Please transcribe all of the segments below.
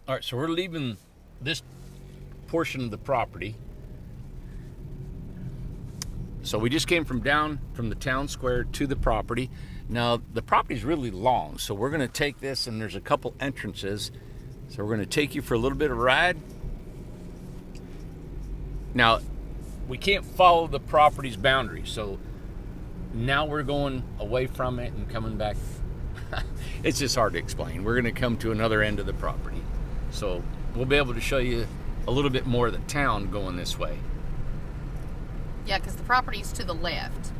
All right, so we're leaving this portion of the property. So we just came from down from the town square to the property. Now the property is really long, so we're going to take this, and there's a couple entrances. So we're going to take you for a little bit of a ride. Now we can't follow the property's boundary, so now we're going away from it and coming back. It's just hard to explain. We're going to come to another end of the property, so we'll be able to show you a little bit more of the town going this way. Yeah, because the property's to the left.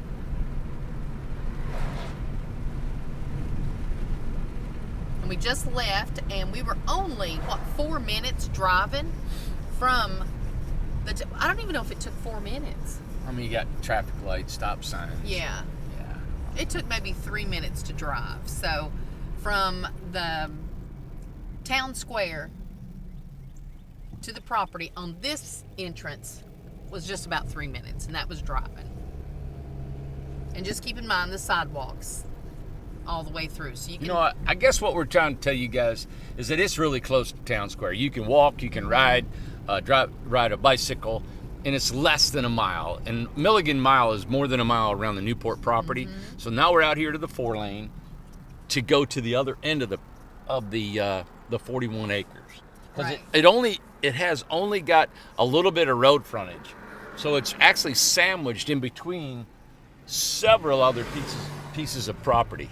And we just left, and we were only, what, 4 minutes driving from the... I don't even know if it took 4 minutes. I mean, you got traffic lights, stop signs. Yeah. Yeah. It took maybe 3 minutes to drive. So from the town square to the property on this entrance was just about 3 minutes, and that was driving. And just keep in mind the sidewalks all the way through. So you can... You know, I guess what we're trying to tell you guys is that it's really close to town square. You can walk, you can ride, ride a bicycle, and it's less than a mile. And Milligan Mile is more than a mile around the Newport property. Mm-hmm. So now we're out here to the 4-lane to go to the other end of the 41 acres. Because right. it has only got a little bit of road frontage. So it's actually sandwiched in between several other pieces of property.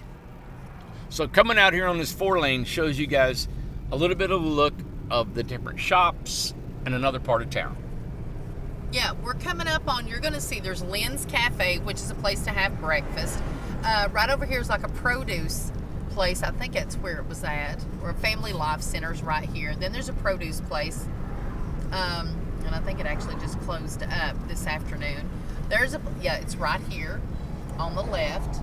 So coming out here on this 4-lane shows you guys a little bit of a look of the different shops in another part of town. Yeah, we're coming up on, you're going to see there's Lynn's Cafe, which is a place to have breakfast. Right over here is like a produce place. I think that's where it was at. Or Family Life Center's right here. Then there's a produce place. And I think it actually just closed up this afternoon. It's right here on the left.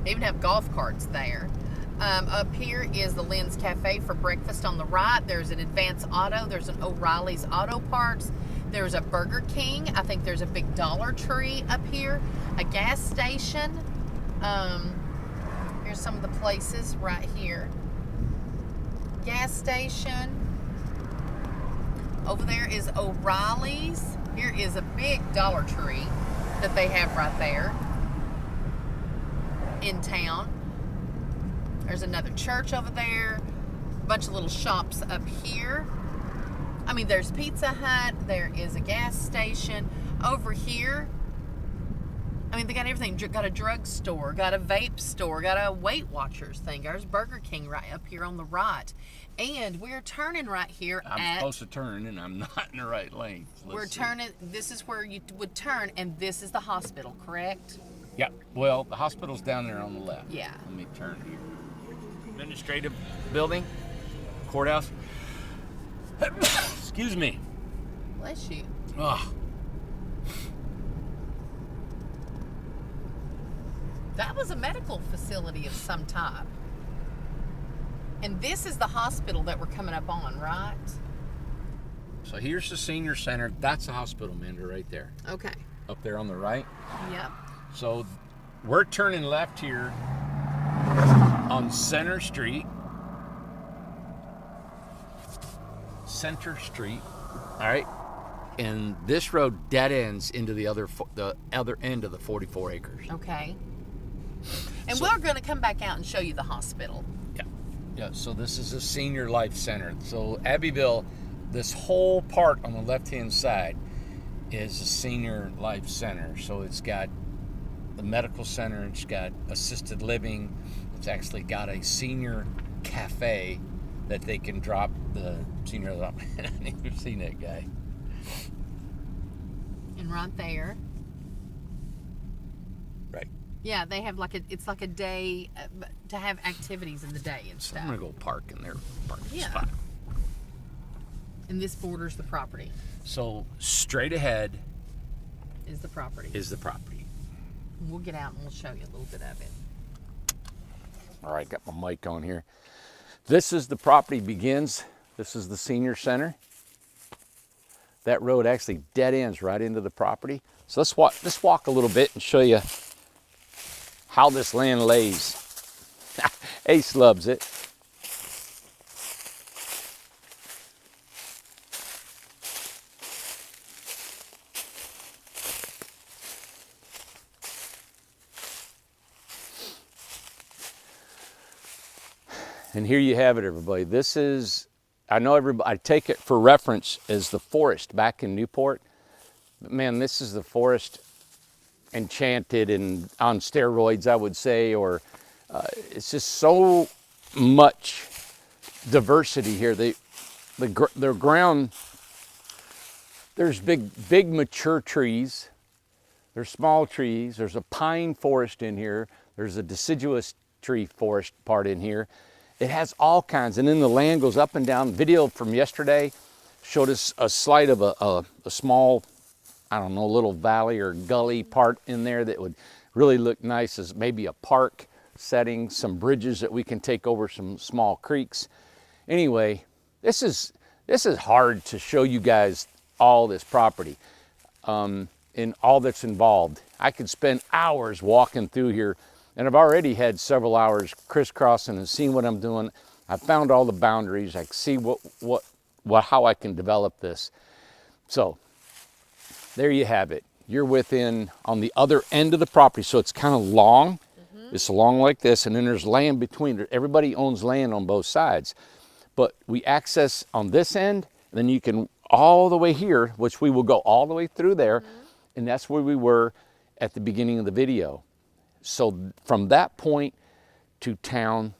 They even have golf carts there. Up here is the Lynn's Cafe for breakfast on the right. There's an Advance Auto. There's an O'Reilly's Auto Parts. There's a Burger King. I think there's a big Dollar Tree up here. A gas station. Here's some of the places right here. Gas station. Over there is O'Reilly's. Here is a big Dollar Tree that they have right there in town. There's another church over there. A bunch of little shops up here. I mean, there's Pizza Hut. There is a gas station. Over here, I mean, they got everything. Got a drugstore, got a vape store, got a Weight Watchers thing. There's Burger King right up here on the right. And we're turning right here I'm supposed to turn, and I'm not in the right lane. Turning, this is where you would turn, and this is the hospital, correct? Yeah, well, the hospital's down there on the left. Yeah. Let me turn here. Administrative building, courthouse. Excuse me. Bless you. Oh. That was a medical facility of some type. And this is the hospital that we're coming up on, right? So here's the senior center. That's the hospital, Minda, right there. Okay. Up there on the right. Yep. So we're turning left here on Center Street. Center Street. All right. And this road dead ends into the other end of the 44 acres. Okay. And we're going to come back out and show you the hospital. Yeah, so this is a senior life center. So Abbeville, this whole part on the left-hand side is a senior life center. So it's got the medical center, it's got assisted living, it's actually got a senior cafe that they can drop the seniors off. I've never seen that guy. And right there. Right. Yeah, they have it's like a day to have activities in the day and So stuff. I'm gonna go park in their parking Yeah. spot. And this borders the property. So straight ahead Is the property. is the property. We'll get out and we'll show you a little bit of it. All right, got my mic on here. This is the property begins. This is the senior center. That road actually dead ends right into the property. So let's walk a little bit and show you how this land lays. Ace loves it. And here you have it, everybody. This is, I know everybody, I take it for reference as the forest back in Newport. But man, this is the forest enchanted and on steroids, I would say, or it's just so much diversity here. The ground, there's big mature trees. There's small trees. There's a pine forest in here. There's a deciduous tree forest part in here. It has all kinds, and then the land goes up and down. Video from yesterday showed us a slide of a small, I don't know, little valley or gully part in there that would really look nice as maybe a park setting, some bridges that we can take over some small creeks. Anyway, this is hard to show you guys all this property and all that's involved. I could spend hours walking through here, and I've already had several hours crisscrossing and seeing what I'm doing. I found all the boundaries. I see how I can develop this. So there you have it. You're within on the other end of the property, so it's kind of long. It's long like this, and then there's land between. Everybody owns land on both sides, but we access on this end, and then you can all the way here, which we will go all the way through there, and that's where we were at the beginning of the video. So from that point to town,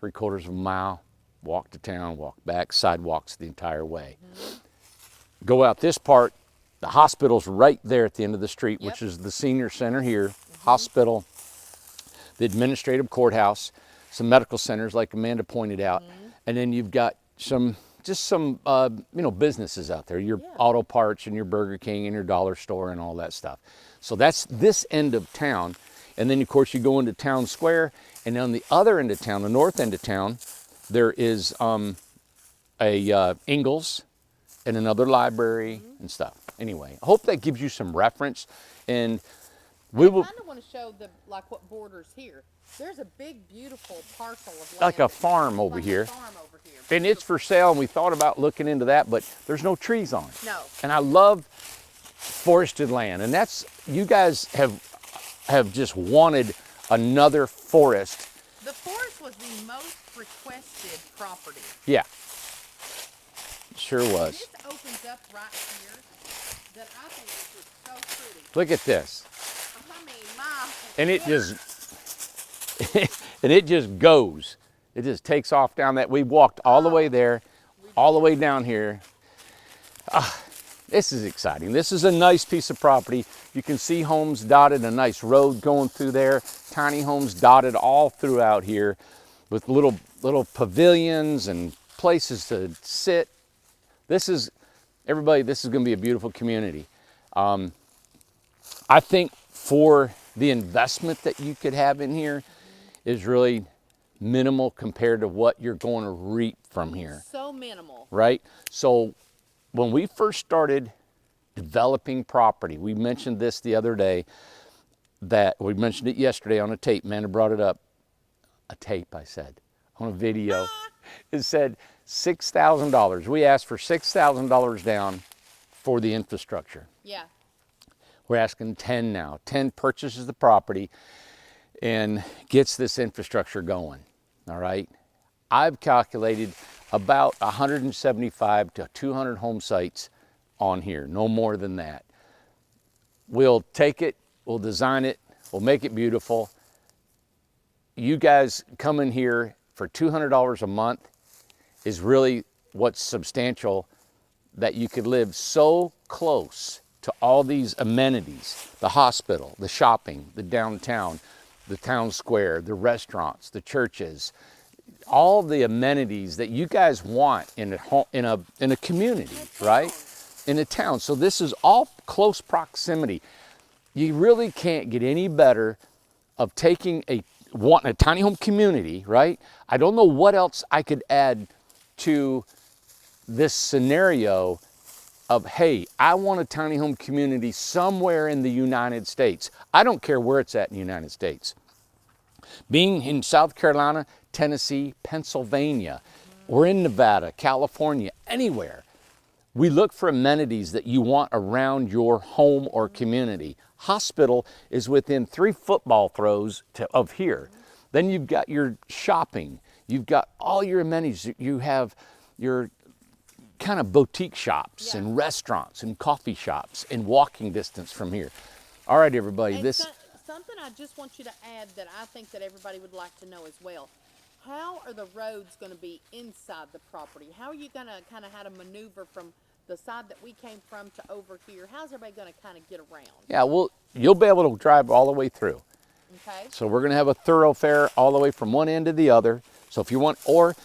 3/4 of a mile, walk to town, walk back, sidewalks the entire way. Go out this part, the hospital's right there at the end of the street, which is the senior center here, hospital, the administrative courthouse, some medical centers like Amanda pointed out, and then you've got some businesses out there, your auto parts and your Burger King and your dollar store and all that stuff. So that's this end of town. And then of course you go into town square, and on the other end of town, the north end of town, there is a Ingles and another library and stuff. Anyway, I hope that gives you some reference, and we will. I kind of want to show what borders here. There's a big, beautiful parcel of land. Like a farm over here. And it's for sale, and we thought about looking into that, but there's no trees on it. No. And I love forested land, and that's, you guys have just wanted another forest. The forest was the most requested property. Yeah, sure was. And this opens up right here that I think is just so pretty. Look at this. I mean, and it just goes. It just takes off down that. We walked all the way there, all the way down here. This is exciting. This is a nice piece of property. You can see homes dotted, a nice road going through there, tiny homes dotted all throughout here with little pavilions and places to sit. Everybody, this is going to be a beautiful community. I think for the investment that you could have in here is really minimal compared to what you're going to reap from here. So minimal. Right? So when we first started developing property, we mentioned this the other day, that we mentioned it yesterday on a tape. Amanda brought it up. A tape, I said, on a video. It said $6,000. We asked for $6,000 down for the infrastructure. Yeah. We're asking 10 now. 10 purchases the property and gets this infrastructure going. All right. I've calculated about 175 to 200 home sites on here, no more than that. We'll take it, we'll design it, we'll make it beautiful. You guys come in here for $200 a month is really what's substantial, that you could live so close to all these amenities, the hospital, the shopping, the downtown, the town square, the restaurants, the churches, all the amenities that you guys want in a community, right? In a town. So this is all close proximity. You really can't get any better of wanting a tiny home community, right? I don't know what else I could add to this scenario of, hey, I want a tiny home community somewhere in the United States. I don't care where it's at in the United States. Being in South Carolina, Tennessee, Pennsylvania, or in Nevada, California, anywhere, we look for amenities that you want around your home or community. Hospital is within 3 football throws of here. Then you've got your shopping. You've got all your amenities. You have your kind of boutique shops and restaurants and coffee shops in walking distance from here. All right, everybody, And this... something I just want you to add that I think that everybody would like to know as well. How are the roads going to be inside the property? How are you going to kind of how to maneuver from the side that we came from to over here? How's everybody going to kind of get around? Yeah, well, you'll be able to drive all the way through. Okay. So we're going to have a thoroughfare all the way from one end to the other. So if you want, or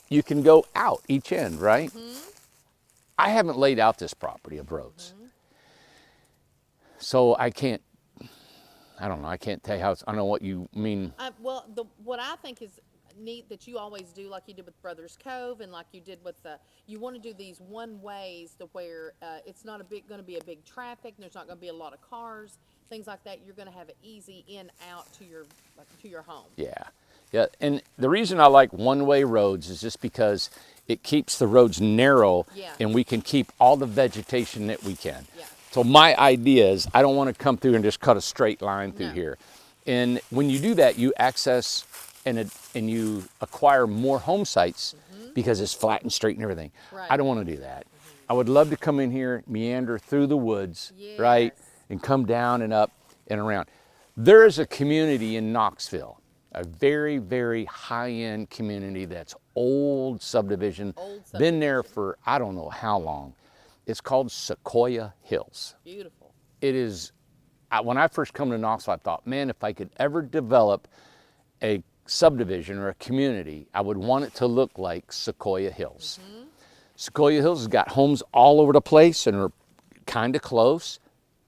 you can go out each end, right? I haven't laid out this property of roads. So I can't, I don't know, I can't tell you how it's, I don't know what you mean. Well, what I think is neat that you always do, like you did with Brothers Cove, and like you did with the, you want to do these one ways to where it's not going to be a big traffic. And there's not going to be a lot of cars, things like that. You're going to have an easy in out to your home. Yeah, and the reason I like one-way roads is just because it keeps the roads narrow, and we can keep all the vegetation that we can. So my idea is I don't want to come through and just cut a straight line through here. And when you do that, you access and you acquire more home sites because it's flat and straight and everything. I don't want to do that. I would love to come in here, meander through the woods, right, and come down and up and around. There is a community in Knoxville, a very, very high-end community that's old subdivision, been there for I don't know how long. It's called Sequoia Hills. Beautiful. It is, when I first come to Knoxville, I thought, man, if I could ever develop a subdivision or a community, I would want it to look like Sequoia Hills. Sequoia Hills has got homes all over the place and are kind of close,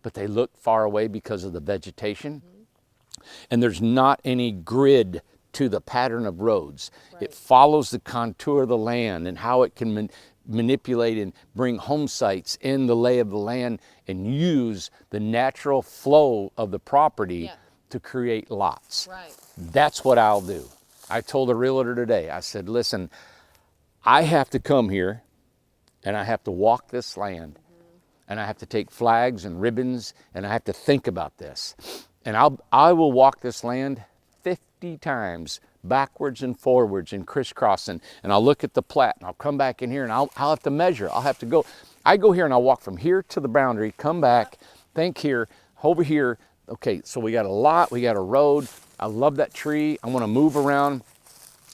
but they look far away because of the vegetation. And there's not any grid to the pattern of roads. It follows the contour of the land and how it can manipulate and bring home sites in the lay of the land and use the natural flow of the property to create lots. That's what I'll do. I told a realtor today, I said, listen, I have to come here and I have to walk this land and I have to take flags and ribbons and I have to think about this. And I will walk this land 50 times backwards and forwards and crisscrossing, and I'll look at the plat and I'll come back in here and I'll have to measure. I'll have to go. I go here and I'll walk from here to the boundary, come back, think here, over here. Okay, so we got a lot, we got a road. I love that tree. I want to move around.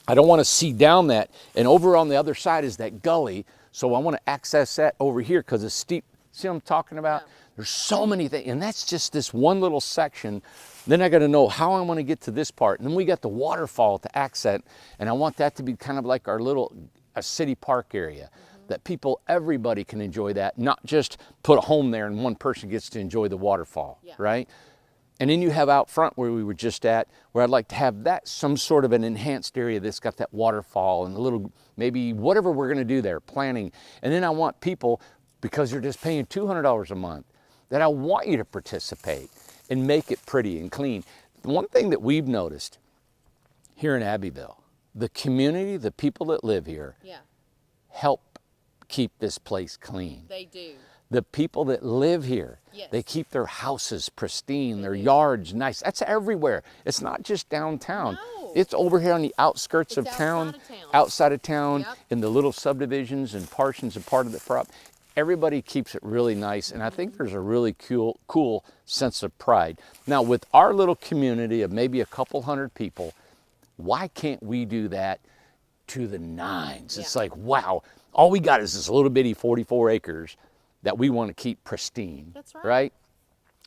I don't want to see down that. And over on the other side is that gully. So I want to access that over here because it's steep. See what I'm talking about? There's so many things, and that's just this one little section. Then I got to know how I want to get to this part. And then we got the waterfall to access, and I want that to be kind of like our little city park area that people, everybody can enjoy that, not just put a home there and one person gets to enjoy the waterfall, right? And then you have out front where we were just at, where I'd like to have that some sort of an enhanced area that's got that waterfall and a little, maybe whatever we're going to do there, planning. And then I want people, because you're just paying $200 a month, that I want you to participate and make it pretty and clean. One thing that we've noticed here in Abbeville, the community, the people that live here, help keep this place clean. They do. The people that live here, they keep their houses pristine, their yards nice. That's everywhere. It's not just downtown. No. It's over here on the outskirts of town, outside of town, in the little subdivisions and portions and part of the prop. Everybody keeps it really nice, and I think there's a really cool sense of pride. Now, with our little community of maybe a couple hundred people, why can't we do that to the nines? It's like, wow, all we got is this little bitty 44 acres that we want to keep pristine. That's right?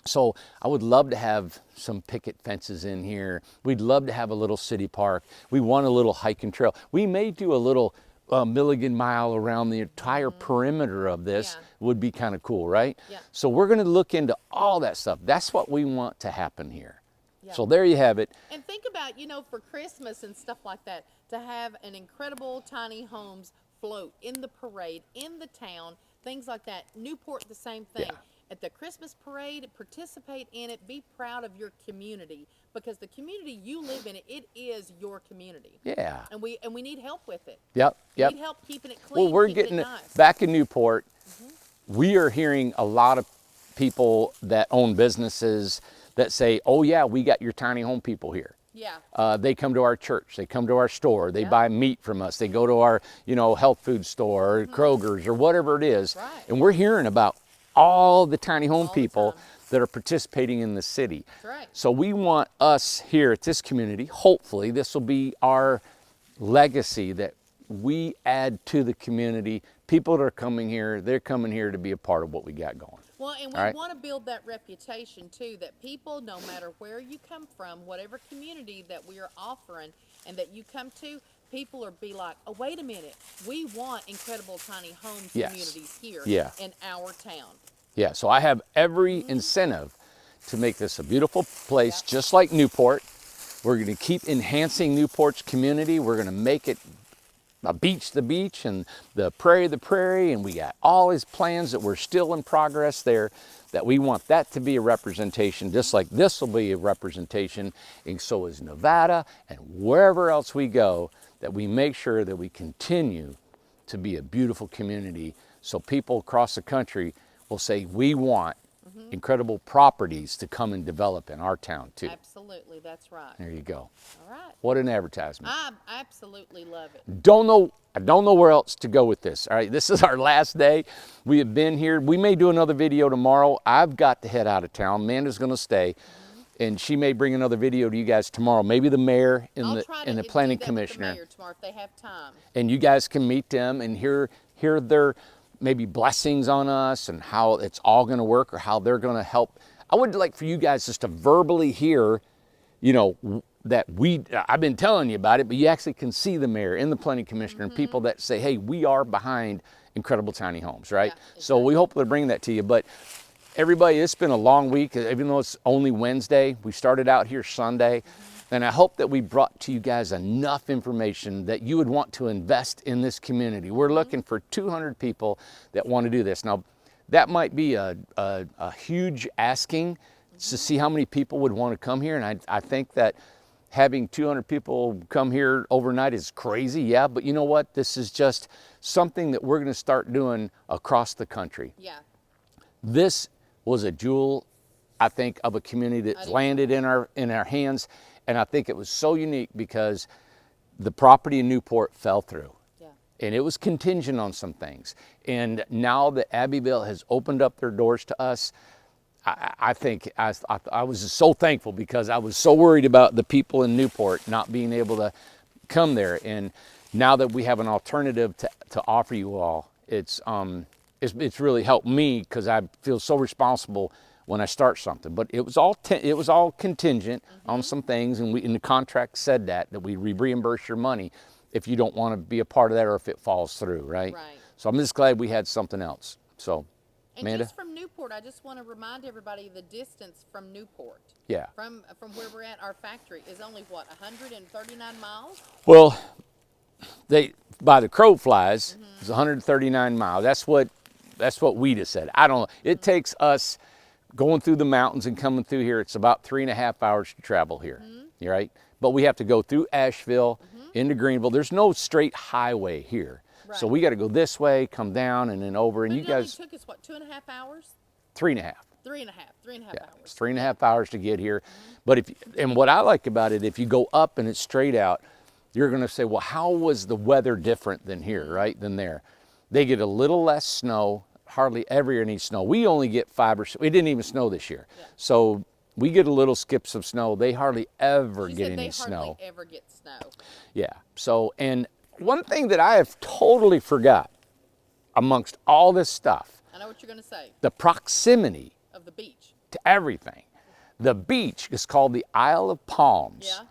So I would love to have some picket fences in here. We'd love to have a little city park. We want a little hiking trail. We may do a little Milligan Mile around the entire perimeter of this. Would be kind of cool, right? So we're going to look into all that stuff. That's what we want to happen here. So there you have it. And think about, you know, for Christmas and stuff like that, to have an incredible tiny homes float in the parade, in the town, things like that. Newport, the same thing. At the Christmas parade, participate in it, be proud of your community, because the community you live in, it is your community. And we need help with it. We need help keeping it clean. Well, we're getting it nice. Back in Newport, we are hearing a lot of people that own businesses that say, oh yeah, we got your tiny home people here. Yeah. They come to our church. They come to our store. They Yep. buy meat from us. They go to our, health food store, or Kroger's, or whatever it is. Right. And we're hearing about all the tiny home All the people time. that are participating in the city. That's right. So we want us here at this community, hopefully this will be our legacy that we add to the community. People that are coming here, they're coming here to be a part of what we got going. Well, and we All right. want to build that reputation too, that people, no matter where you come from, whatever community that we are offering and that you come to, people are be like, oh, wait a minute, we want incredible tiny homes Yes. communities here Yeah. in our town. Yeah, so I have every incentive to make this a beautiful place, just like Newport. We're going to keep enhancing Newport's community. We're going to make it a beach, the beach, and the prairie, and we got all these plans that we're still in progress there, that we want that to be a representation, just like this will be a representation, and so is Nevada, and wherever else we go, that we make sure that we continue to be a beautiful community, so people across the country will say, we want incredible properties to come and develop in our town too. Absolutely, that's right. There you go. All right. What an advertisement. I absolutely love it. I don't know where else to go with this. All right, this is our last day. We have been here. We may do another video tomorrow. I've got to head out of town. Amanda's going to stay, and she may bring another video to you guys tomorrow. Maybe the mayor and I'll try to the do planning that with commissioner, the mayor tomorrow if they have time. and you guys can meet them and hear their maybe blessings on us and how it's all going to work, or how they're going to help. I would like for you guys just to verbally hear, that I've been telling you about it, but you actually can see the mayor and the planning commissioner and people that say, hey, we are behind Incredible Tiny Homes, right? Yeah, So we hope to bring that to you. But everybody, it's been a long week, even though it's only Wednesday. We started out here Sunday. And I hope that we brought to you guys enough information that you would want to invest in this community. We're looking for 200 people that want to do this. Now, that might be a huge asking to see how many people would want to come here. And I think that having 200 people come here overnight is crazy, yeah. But you know what? This is just something that we're going to start doing across the country. Yeah. This was a jewel, I think, of a community that's landed in our hands. And I think it was so unique because the property in Newport fell through. Yeah. And it was contingent on some things. And now that Abbeville has opened up their doors to us, I think I was just so thankful, because I was so worried about the people in Newport not being able to come there. And now that we have an alternative to offer you all, it's really helped me, because I feel so responsible when I start something. But it was all contingent on some things, and the contract said that we reimburse your money if you don't want to be a part of that, or if it falls through, right? Right. So I'm just glad we had something else. So, And Amanda? just from Newport, I just want to remind everybody the distance from Newport. Yeah. From where we're at, our factory is only what, 139 miles? Well, by the crow flies, it's 139 miles. That's what we just said. I don't know. It takes us going through the mountains and coming through here. It's about 3.5 hours to travel here. You're right. But we have to go through Asheville into Greenville. There's no straight highway here. Right. So we got to go this way, come down, and then over. And But you it only guys, took us, what, 2.5 hours? 3.5. 3.5 Yeah, hours. it's 3.5 hours to get here. But and what I like about it, if you go up and it's straight out, you're going to say, well, how was the weather different than here, right? Than there? They get a little less snow, hardly ever any snow. We only get 5 or 6. It didn't even snow this year. Yeah. So we get a little skips of snow. They hardly ever She get said any they snow. hardly ever get snow. Yeah. So, and one thing that I have totally forgot amongst all this stuff, I know what you're going to say. the proximity Of the beach. to everything. The beach is called the Isle of Palms. Yeah.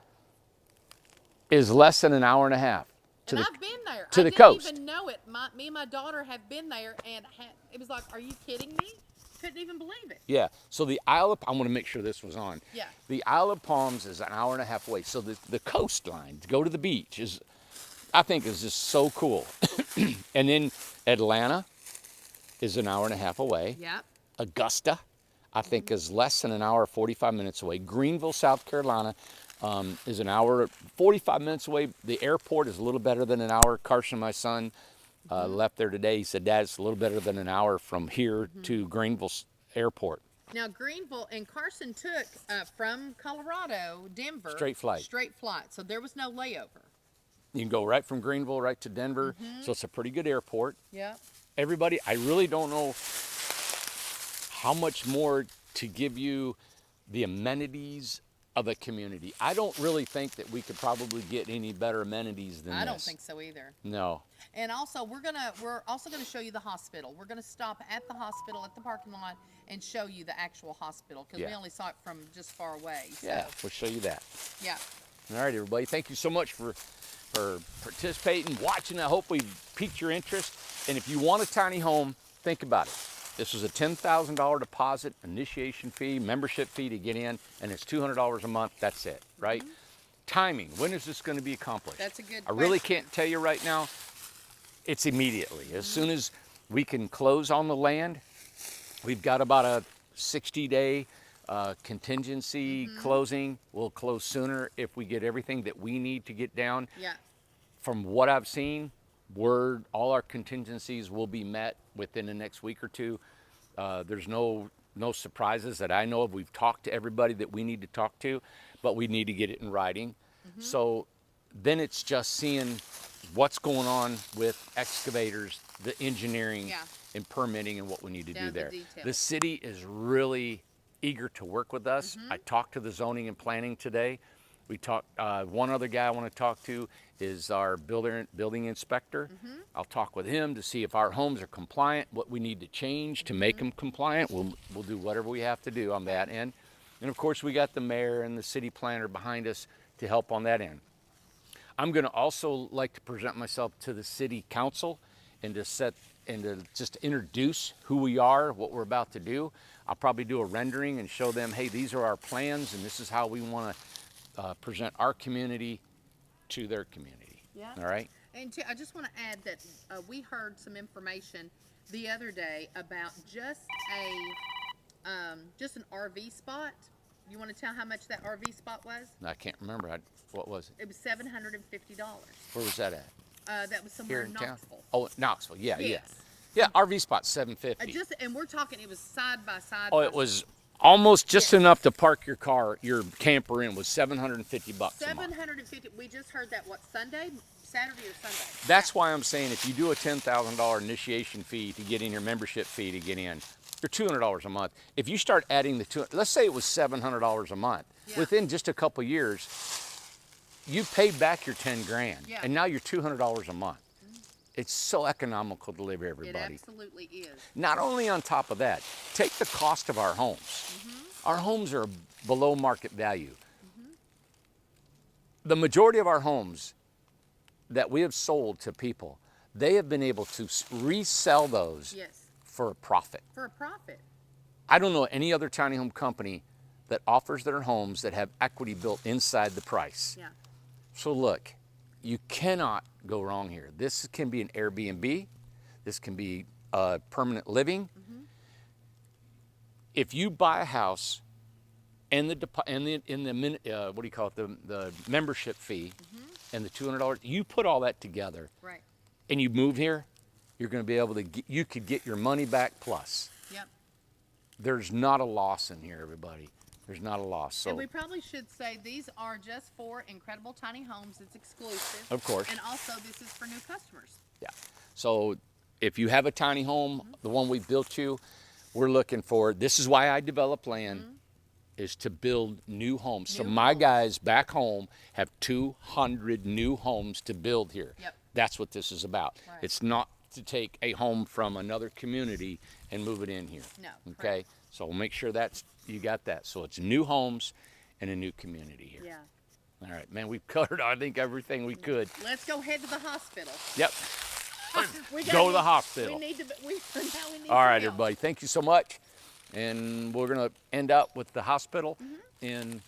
Is less than an hour and a half to And the I've been there. to I the didn't coast. even know it. Me and my daughter have been there, and it was like, are you kidding me? Couldn't even believe it. Yeah. So the Isle of, I want to make sure this was on. Yeah. The Isle of Palms is an hour and a half away. So the coastline to go to the beach is, I think, is just so cool. And then Atlanta is an hour and a half away. Yeah. Augusta, I think, is less than an hour, 45 minutes away. Greenville, South Carolina, is an hour, 45 minutes away. The airport is a little better than an hour. Carson, my son, left there today. He said, Dad, it's a little better than an hour from here to Greenville Airport. Now Greenville and Carson took from Colorado, Denver, Straight flight. Straight flight. So there was no layover. You can go right from Greenville right to Denver. So it's a pretty good airport. Yep. Everybody, I really don't know how much more to give you the amenities of a community. I don't really think that we could probably get any better amenities than this. I don't think so either. No. And also, we're also gonna show you the hospital. We're gonna stop at the hospital at the parking lot and show you the actual hospital because we Yeah. only saw it from just far away. So, Yeah, we'll show you that. yeah. All right, everybody. Thank you so much for participating, watching. I hope we piqued your interest. And if you want a tiny home, think about it. This was a $10,000 deposit, initiation fee, membership fee to get in, and it's $200 a month. That's it, right? Timing. When is this going to be accomplished? That's a good I really question. can't tell you right now. It's immediately. As soon as we can close on the land, we've got about a 60-day contingency closing. We'll close sooner if we get everything that we need to get down. Yeah. From what I've seen, all our contingencies will be met within the next week or two. There's no surprises that I know of. We've talked to everybody that we need to talk to, but we need to get it in writing. So then it's just seeing what's going on with excavators, the engineering, Yeah. and permitting, and what we need to Down do to the there. details. The city is really eager to work with us. I talked to the zoning and planning today. We talked. One other guy I want to talk to is our building inspector. I'll talk with him to see if our homes are compliant, what we need to change to make them compliant. We'll do whatever we have to do on that end. And of course, we got the mayor and the city planner behind us to help on that end. I'm going to also like to present myself to the city council and to just introduce who we are, what we're about to do. I'll probably do a rendering and show them, hey, these are our plans and this is how we want to present our community to their community. Yeah. All right. And I just want to add that we heard some information the other day about just an RV spot. You want to tell how much that RV spot was? I can't remember. What was it? It was $750. Where was that at? That was somewhere Here in in town? Knoxville. Oh, Knoxville. Yeah, Yes. yeah. Yeah, RV spot $750. And we're talking. It was side by side. Oh, it was almost just enough to park your camper in. Was $750 a month. $750. We just heard that. What, Sunday, Saturday or Sunday? That's why I'm saying if you do a $10,000 initiation fee to get in, your membership fee to get in, you're $200 a month. If you start adding let's say it was $700 a month. Yeah. Within just a couple years, you paid back your 10 grand, Yeah. and now you're $200 a month. It's so economical to live here, It everybody. absolutely is. Not only on top of that, take the cost of our homes. Our homes are below market value. The majority of our homes that we have sold to people, they have been able to resell those Yes. for a profit. For a profit. I don't know any other tiny home company that offers their homes that have equity built inside the price. Yeah. So look, you cannot go wrong here. This can be an Airbnb. This can be permanent living. If you buy a house and the membership fee and the $200, you put all that together Right. and you move here, you're going to be able to you could get your money back plus. Yep. There's not a loss in here, everybody. There's not a loss. So And we probably should say these are just for Incredible Tiny Homes. It's exclusive. Of course. And also, this is for new customers. yeah. So if you have a tiny home, the one we built you, we're looking for. This is why I develop land, is to build new homes. So New my homes. guys back home have 200 new homes to build here. Yep. That's what this is about. Right. It's not to take a home from another community and move it in here. No, Okay. correct. So we'll make sure you got that. So it's new homes and a new community here. Yeah. All right, man. We've covered, I think, everything we could. Let's go head to the hospital. Yep. We Go to the need- hospital. We need to. Now we need All right, some help. everybody. Thank you so much. And we're going to end up with the hospital in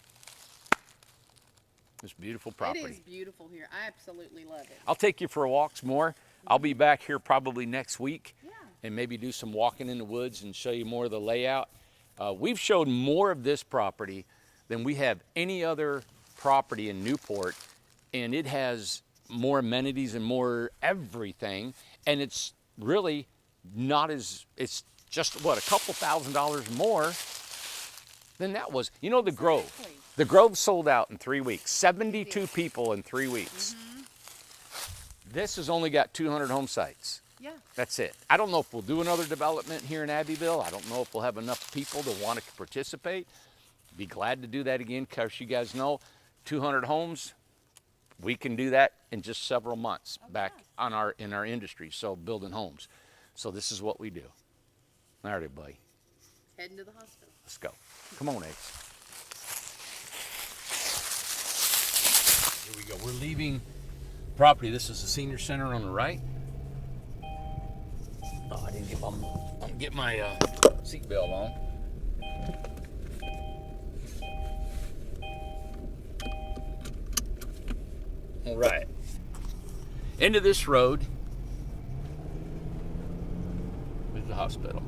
this beautiful property. It is beautiful here. I absolutely love it. I'll take you for walks more. I'll be back here probably next week Yeah. and maybe do some walking in the woods and show you more of the layout. We've showed more of this property than we have any other property in Newport, and it has more amenities and more everything, and it's really not as, it's just what, a couple $1,000s more Then that was, you know, the Grove. Exactly. The Grove sold out in 3 weeks. 72 people in 3 weeks. This has only got 200 home sites. Yeah. That's it. I don't know if we'll do another development here in Abbeville. I don't know if we'll have enough people to want to participate. Be glad to do that again, because you guys know 200 homes, we can do that in just several months back in our industry, so building homes. So this is what we do. All right, everybody, Heading to the hospital. let's go. Come on, Eggs. Here we go. We're leaving property. This is the senior center on the right. Oh, I didn't get my seatbelt on. All right. Into this road is the hospital.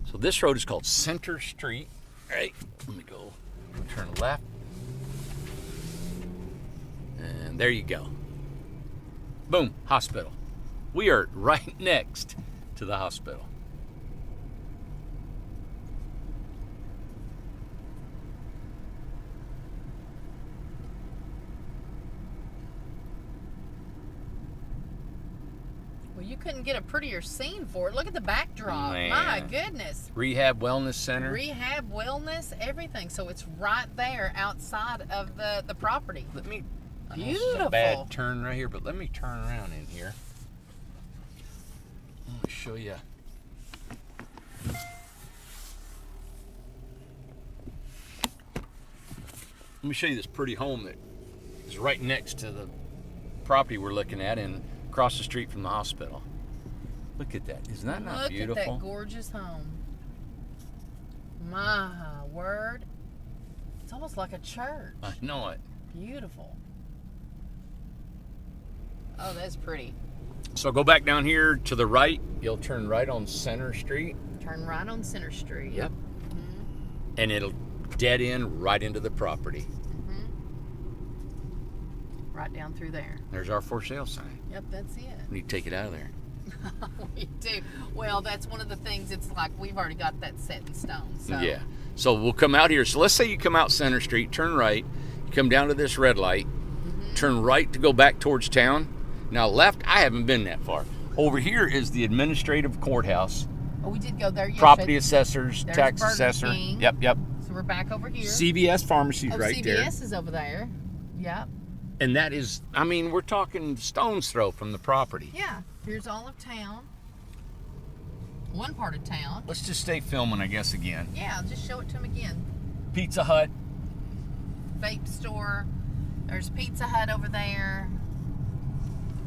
So this road is called Center Street. All right, let me go. Turn left. And there you go. Boom, hospital. We are right next to the hospital. Well, you couldn't get a prettier scene for it. Look at the backdrop. Man. My goodness. Rehab Wellness Center. Rehab, wellness, everything. So it's right there outside of the property. Let me. I know Beautiful. this is a bad turn right here, but let me turn around in here. Let me show you. Let me show you this pretty home that is right next to the property we're looking at and across the street from the hospital. Look at that. Isn't that not Look beautiful? at that gorgeous home. My word. It's almost like a church. I know it. Beautiful. Oh, that's pretty. So go back down here to the right. You'll turn right on Center Street. Turn right on Center Street. Yep. Mhm. And it'll dead end right into the property. Mhm. Right down through there. There's our for sale sign. Yep, that's it. We need to take it out of there. We do. Well, that's one of the things. It's like we've already got that set in stone. So. Yeah. So we'll come out here. So let's say you come out Center Street, turn right, you come down to this red light, turn right to go back towards town. Now left, I haven't been that far. Over here is the administrative courthouse, Oh, we did go there yesterday. property assessors, There's tax Burger assessor. King. Yep. So we're back over here. CVS pharmacy's oh, right CVS there. is over there. Yep. And that is, I mean, we're talking stone's throw from the property. Yeah. Here's all of town. One part of town. Let's just stay filming, I guess, again. Yeah, I'll just show it to him again. Pizza Hut. Vape store. There's Pizza Hut over there.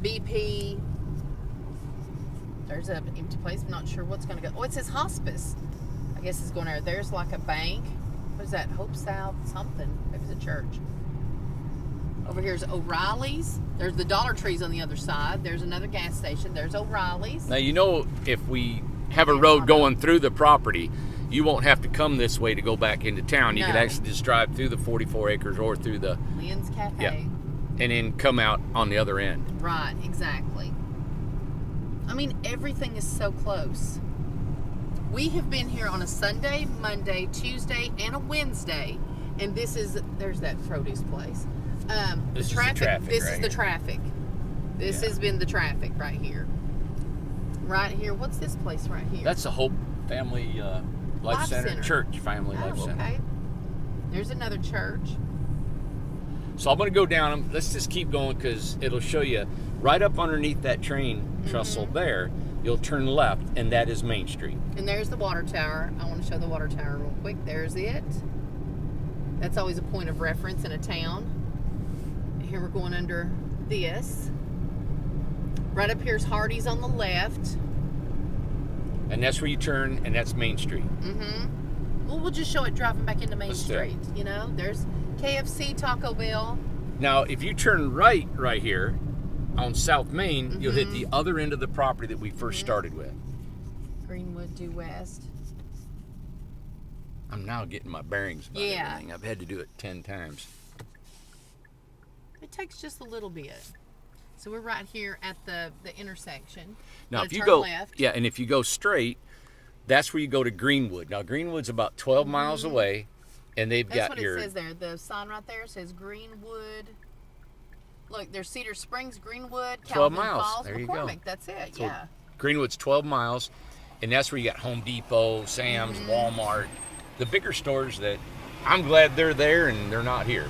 BP. There's an empty place. I'm not sure what's going to go. Oh, it says hospice. I guess it's going there. There's like a bank. What is that? Hope South something. Maybe it's a church. Over here's O'Reilly's. There's the Dollar Trees on the other side. There's another gas station. There's O'Reilly's. Now, you know, if we have a road going through the property, you won't have to come this way to go back into town. You No. could actually just drive through the 44 acres or through the, Lynn's Cafe. Yeah. and then come out on the other end. Right, exactly. I mean, everything is so close. We have been here on a Sunday, Monday, Tuesday, and a Wednesday, and there's that produce place. This is the traffic This right is the here. traffic. This Yeah. has been the traffic right here. Right here. What's this place right here? That's the Hope Family Life Life Center. Center. Church Family Life oh, Center. okay. There's another church. So I'm going to go down. Let's just keep going because it'll show you right up underneath that train trestle there. You'll turn left, and that is Main Street. And there's the water tower. I want to show the water tower real quick. There's it. That's always a point of reference in a town. And here we're going under this. Right up here's Hardee's on the left. And that's where you turn, and that's Main Street. Mm-hmm. Well, we'll just show it driving back into Main Let's do it. Street. You know, there's KFC, Taco Bell. Now, if you turn right here on South Main, you'll hit the other end of the property that we first started with. Greenwood due west. I'm now getting my bearings about Yeah. everything. I've had to do it 10 times. It takes just a little bit. So we're right here at the intersection. Now, Gotta if you turn go, left. yeah, and if you go straight, that's where you go to Greenwood. Now, Greenwood's about 12 miles away, and they've That's got what your it says there. The sign right there says Greenwood. Look, there's Cedar Springs, Greenwood, 12 Calvin miles. Falls, There you go. McCormick. That's it. So yeah. Greenwood's 12 miles, and that's where you got Home Depot, Sam's, Walmart, the bigger stores that I'm glad they're there and they're not here.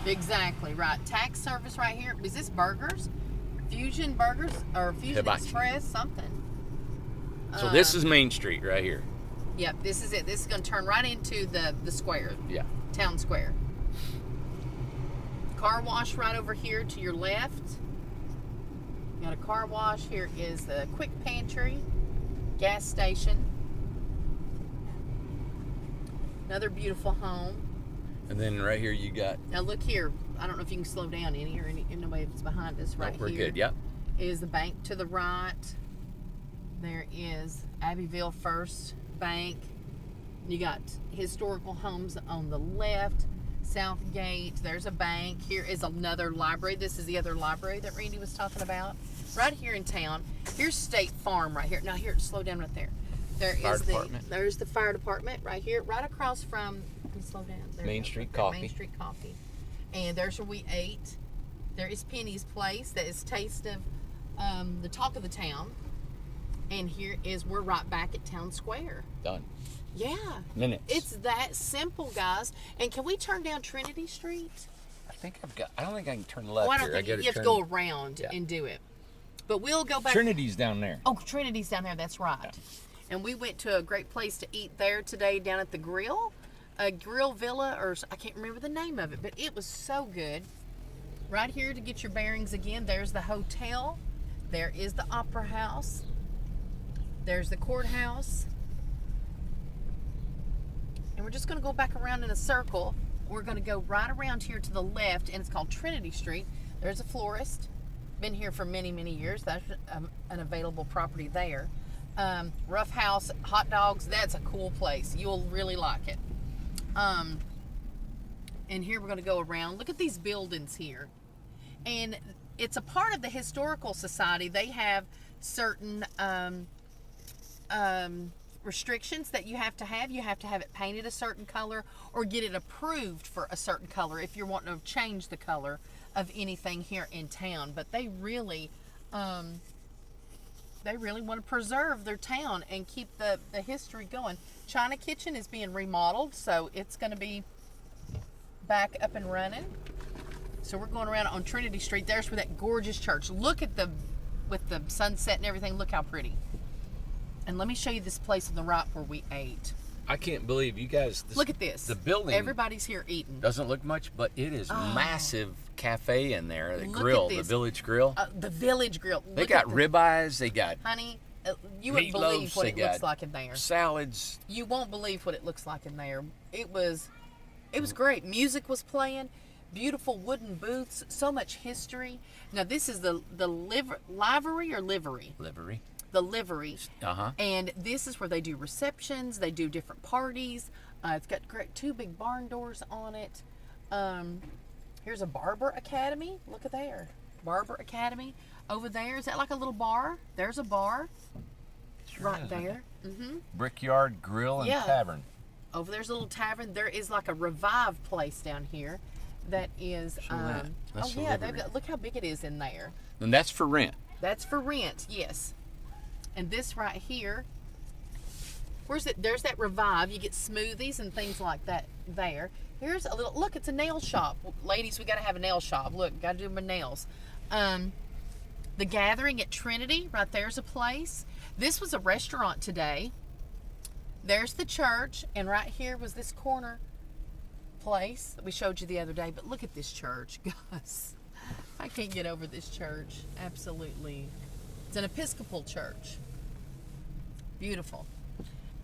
Exactly right. Tax service right here. Is this burgers? Fusion Burgers or Fusion Hibachi. Express? Something. So this is Main Street right here. Yep, this is it. This is going to turn right into the square, Yeah. town square. Car wash right over here to your left. You got a car wash. Here is the quick pantry, gas station. Another beautiful home. And then right here you got, Now look here. I don't know if you can slow down any or nobody that's behind us right we're here. good, yep. Is the bank to the right. There is Abbeville First Bank. You got historical homes on the left. Southgate. There's a bank. Here is another library. This is the other library that Randy was talking about. Right here in town. Here's State Farm right here. Now here, slow down right there. There's the fire department right here, right across from. Slow down. Main Street Coffee. Main Street Coffee. And there's where we ate. There is Penny's Place. That is Taste of the talk of the town. And here is we're right back at Town Square. Done. Yeah. Minutes. It's that simple, guys. And can we turn down Trinity Street? I don't think I can turn left Oh, I don't here. think gotta you have to turn- go around Yeah. and do it. But we'll go back. Trinity's down there. Oh, Trinity's down there. That's right. Yeah. And we went to a great place to eat there today down at the Grill. A Grill Villa, or I can't remember the name of it, but it was so good. Right here to get your bearings again, there's the hotel. There is the Opera House. There's the courthouse. And we're just going to go back around in a circle. We're going to go right around here to the left, and it's called Trinity Street. There's a florist. Been here for many, many years. That's an available property there. Rough House, hot dogs. That's a cool place. You'll really like it. And here we're going to go around. Look at these buildings here. And it's a part of the Historical Society. They have certain restrictions that you have to have. You have to have it painted a certain color or get it approved for a certain color if you're wanting to change the color of anything here in town. But they really want to preserve their town and keep the history going. China Kitchen is being remodeled, so it's going to be back up and running. So we're going around on Trinity Street. There's where that gorgeous church. Look at with the sunset and everything. Look how pretty. And let me show you this place on the right where we ate. I can't believe you guys. Look at this. The building. Everybody's here eating. Doesn't look much, but it is massive cafe in there. The Look grill, at the this. Village Grill. The Village Grill. They Look got at the- ribeyes. They got Honey, you wouldn't meatloafs, believe what they it looks got like in there. salads. You won't believe what it looks like in there. It was great. Music was playing. Beautiful wooden booths. So much history. Now this is the livery or livery. Livery. The livery. Uh-huh. And this is where they do receptions. They do different parties. It's got two big barn doors on it. Here's a Barber Academy. Look at there. Barber Academy. Over there, is that like a little bar? There's a bar. Right there. Mm-hmm. Brickyard Grill and Yeah. Tavern. Over there's a little tavern. There is like a Revive place down here that is. Show that. That's the yeah, livery. look how big it is in there. And that's for rent. That's for rent, yes. And this right here, where's it? There's that Revive. You get smoothies and things like that there. Here's a little, look, it's a nail shop. Ladies, we got to have a nail shop. Look, got to do my nails. The Gathering at Trinity, right there's a place. This was a restaurant today. There's the church, and right here was this corner place that we showed you the other day. But look at this church, guys. I can't get over this church. Absolutely. It's an Episcopal church. Beautiful.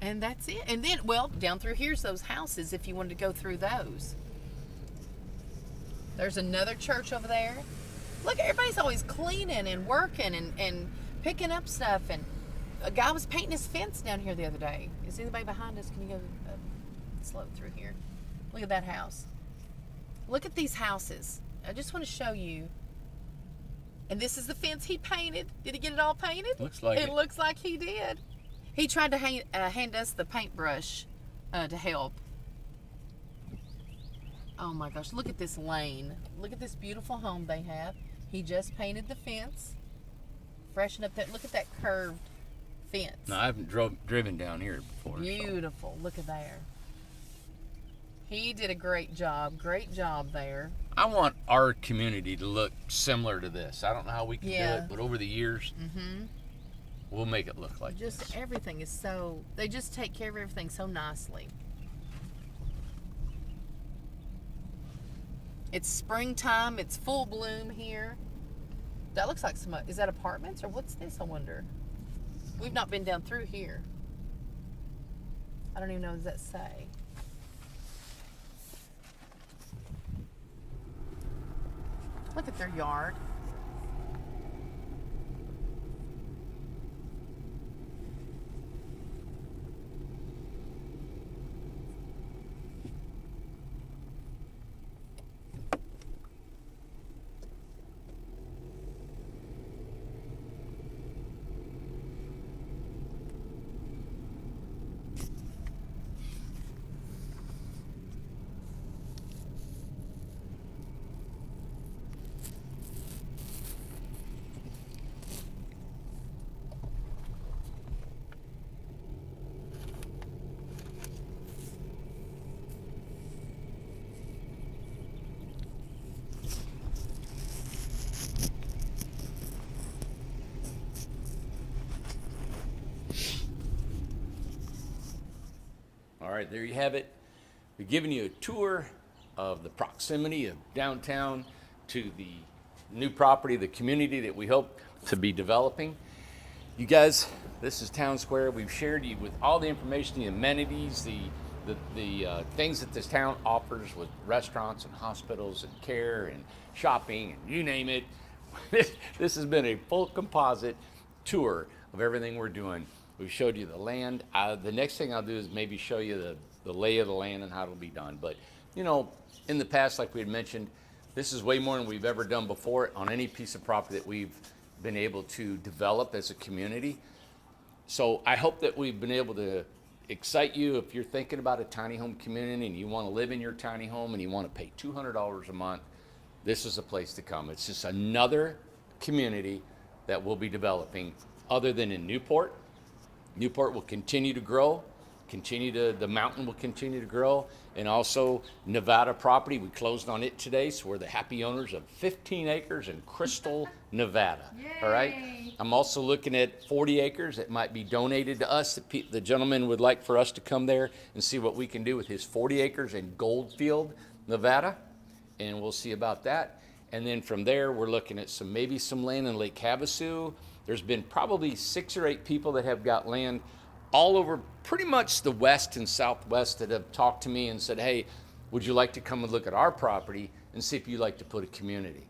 And that's it. And then, well, down through here's those houses if you wanted to go through those. There's another church over there. Look, everybody's always cleaning and working and picking up stuff. And a guy was painting his fence down here the other day. Is anybody behind us? Can you go slow through here? Look at that house. Look at these houses. I just want to show you. And this is the fence he painted. Did he get it all painted? Looks like it. It looks like he did. He tried to hand us the paintbrush to help. Oh my gosh, look at this lane. Look at this beautiful home they have. He just painted the fence. Freshen up that. Look at that curved fence. No, I haven't driven down here before. Beautiful. Look at there. He did a great job. Great job there. I want our community to look similar to this. I don't know how we can do Yeah. it, but over the years, we'll make it look like Just this. everything is so, they just take care of everything so nicely. It's springtime. It's full bloom here. That looks like some, is that apartments or what's this, I wonder? We've not been down through here. I don't even know what does that say. Look at their yard. All right, there you have it. We've given you a tour of the proximity of downtown to the new property, the community that we hope to be developing. You guys, this is Town Square. We've shared you with all the information, the amenities, the things that this town offers with restaurants and hospitals and care and shopping and you name it. This has been a full composite tour of everything we're doing. We've showed you the land. The next thing I'll do is maybe show you the lay of the land and how it'll be done. But, you know, in the past, like we had mentioned, this is way more than we've ever done before on any piece of property that we've been able to develop as a community. So I hope that we've been able to excite you if you're thinking about a tiny home community and you want to live in your tiny home and you want to pay $200 a month. This is a place to come. It's just another community that we'll be developing other than in Newport. Newport will continue to grow, the mountain will continue to grow, and also Nevada property. We closed on it today, so we're the happy owners of 15 acres in Crystal, Nevada. All right. I'm also looking at 40 acres that might be donated to us. The gentleman would like for us to come there and see what we can do with his 40 acres in Goldfield, Nevada, and we'll see about that. And then from there, we're looking at maybe some land in Lake Havasu. There's been probably 6 or 8 people that have got land all over pretty much the west and southwest that have talked to me and said, hey, would you like to come and look at our property and see if you'd like to put a community?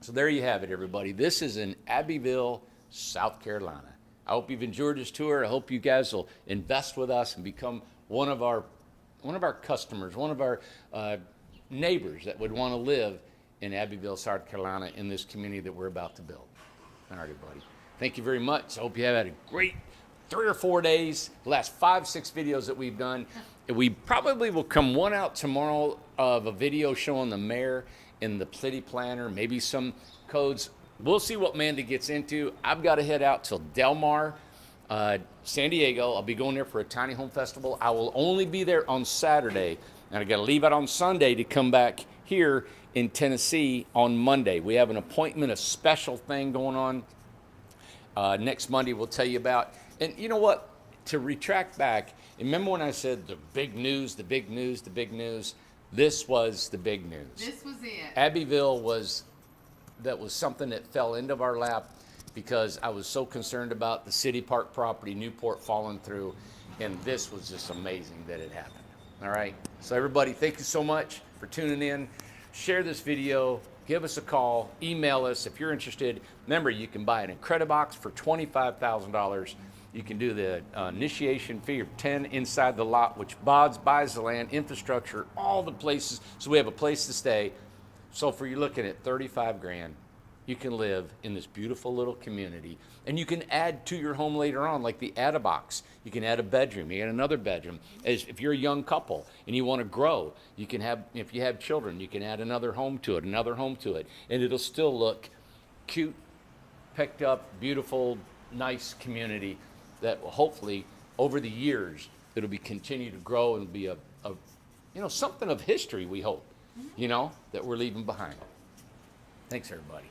So there you have it, everybody. This is in Abbeville, South Carolina. I hope you've enjoyed this tour. I hope you guys will invest with us and become one of our customers, one of our neighbors that would want to live in Abbeville, South Carolina, in this community that we're about to build. All right, everybody. Thank you very much. I hope you have had a great 3 or 4 days. The last 5, 6 videos that we've done. And we probably will come one out tomorrow of a video showing the mayor and the city planner, maybe some codes. We'll see what Amanda gets into. I've got to head out till Del Mar, San Diego. I'll be going there for a tiny home festival. I will only be there on Saturday, and I got to leave out on Sunday to come back here in Tennessee on Monday. We have an appointment, a special thing going on next Monday we'll tell you about. And you know what? To retract back, remember when I said the big news, the big news, the big news? This was the big news. This was it. Abbeville was something that fell into our lap because I was so concerned about the City Park property, Newport falling through, and this was just amazing that it happened. All right. So everybody, thank you so much for tuning in. Share this video, give us a call, email us if you're interested. Remember, you can buy an Incredibox for $25,000. You can do the initiation fee of $10,000 inside the lot, which buys the land, infrastructure, all the places, so we have a place to stay. So for you're looking at 35 grand, you can live in this beautiful little community, and you can add to your home later on, like the add a box. You can add a bedroom, you add another bedroom. As if you're a young couple and you want to grow, you can have, if you have children, you can add another home to it, and it'll still look cute, picked up, beautiful, nice community that will hopefully over the years it'll be continue to grow and be a something of history, we hope, that we're leaving behind. Thanks, everybody.